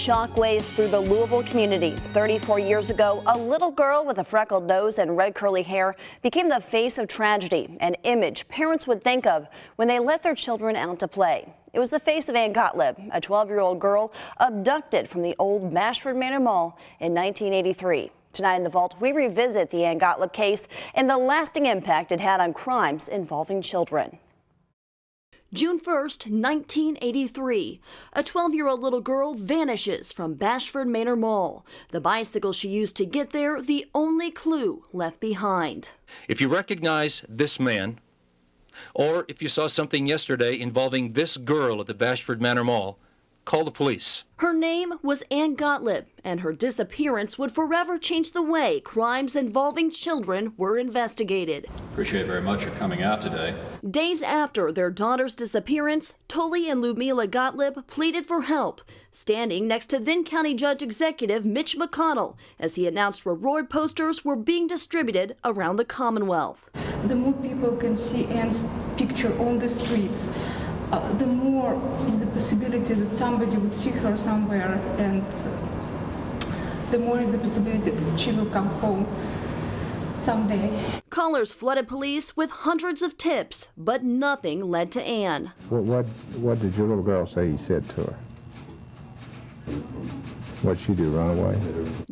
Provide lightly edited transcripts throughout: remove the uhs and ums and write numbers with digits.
Shockwaves through the Louisville community. 34 years ago, a little girl with a freckled nose and red curly hair became the face of tragedy, an image parents would think of when they let their children out to play. It was the face of Ann Gottlieb, a 12-year-old girl abducted from the old Bashford Manor Mall in 1983. Tonight in the Vault, we revisit the Ann Gottlieb case and the lasting impact it had on crimes involving children. June 1st, 1983. A 12-year-old little girl vanishes from Bashford Manor Mall. The bicycle she used to get there, the only clue left behind. If you recognize this man, or if you saw something yesterday involving this girl at the Bashford Manor Mall, call the police. Her name was Ann Gottlieb, and her disappearance would forever change the way crimes involving children were investigated. Appreciate very much your coming out today. Days after their daughter's disappearance, Tully and Ludmila Gottlieb pleaded for help, standing next to then County Judge Executive Mitch McConnell as he announced reward posters were being distributed around the Commonwealth. The more people can see Ann's picture on the streets, the more is the possibility that somebody would see her somewhere, and the more is the possibility that she will come home someday. Callers flooded police with hundreds of tips, but nothing led to Ann. What did your little girl say he said to her? What'd she do, run away?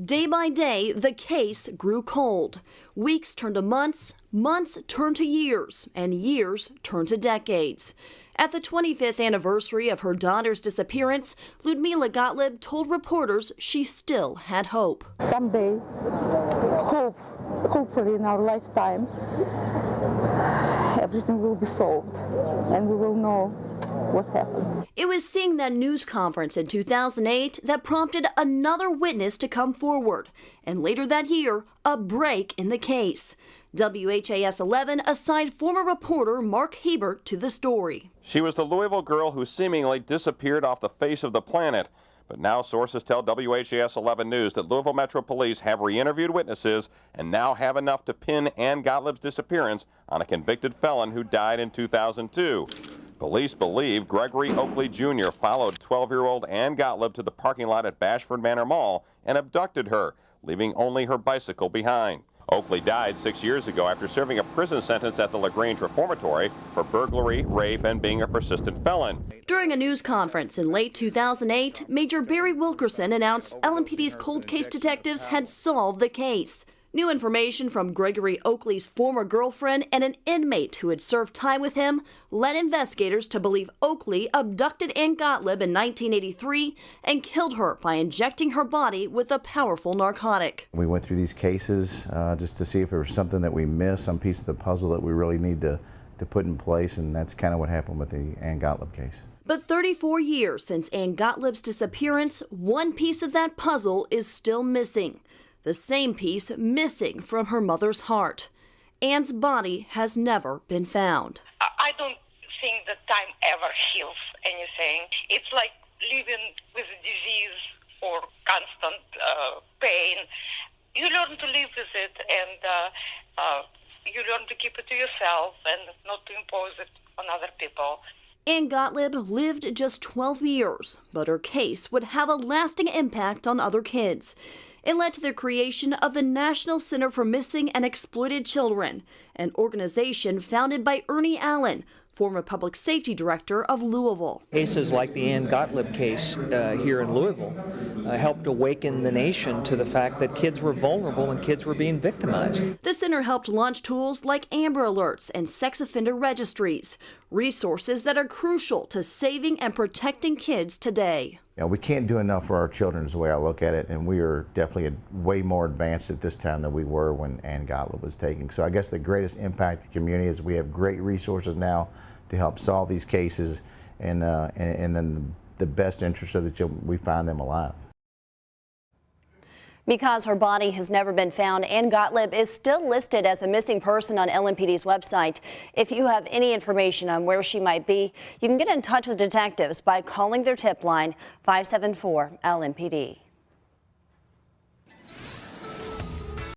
Day by day, the case grew cold. Weeks turned to months, months turned to years, and years turned to decades. At the 25th anniversary of her daughter's disappearance, Ludmila Gottlieb told reporters she still had hope. Someday, hopefully in our lifetime, everything will be solved and we will know what happened. It was seeing that news conference in 2008 that prompted another witness to come forward, and later that year, a break in the case. WHAS11 assigned former reporter Mark Hebert to the story. She was the Louisville girl who seemingly disappeared off the face of the planet. But now sources tell WHAS11 News that Louisville Metro Police have re-interviewed witnesses and now have enough to pin Ann Gottlieb's disappearance on a convicted felon who died in 2002. Police believe Gregory Oakley Jr. followed 12-year-old Ann Gottlieb to the parking lot at Bashford Manor Mall and abducted her, leaving only her bicycle behind. Oakley died 6 years ago after serving a prison sentence at the LaGrange Reformatory for burglary, rape, and being a persistent felon. During a news conference in late 2008, Major Barry Wilkerson announced LMPD's cold case detectives had solved the case. New information from Gregory Oakley's former girlfriend and an inmate who had served time with him led investigators to believe Oakley abducted Ann Gottlieb in 1983 and killed her by injecting her body with a powerful narcotic. We went through these cases just to see if there was something that we missed, some piece of the puzzle that we really need to put in place, and that's kind of what happened with the Ann Gottlieb case. But 34 years since Ann Gottlieb's disappearance, one piece of that puzzle is still missing. The same piece missing from her mother's heart. Ann's body has never been found. I don't think that time ever heals anything. It's like living with a disease or constant pain. You learn to live with it, and you learn to keep it to yourself and not to impose it on other people. Ann Gottlieb lived just 12 years, but her case would have a lasting impact on other kids. It led to the creation of the National Center for Missing and Exploited Children, an organization founded by Ernie Allen, former public safety director of Louisville. Cases like the Ann Gottlieb case here in Louisville helped awaken the nation to the fact that kids were vulnerable and kids were being victimized. The center helped launch tools like Amber Alerts and sex offender registries, resources that are crucial to saving and protecting kids today. You know, we can't do enough for our children is the way I look at it, and we are definitely way more advanced at this time than we were when Ann Gottlieb was taken. So I guess the greatest impact to the community is we have great resources now to help solve these cases, and then the best interest of the children, we find them alive. Because her body has never been found, Ann Gottlieb is still listed as a missing person on LMPD's website. If you have any information on where she might be, you can get in touch with detectives by calling their tip line 574 LMPD.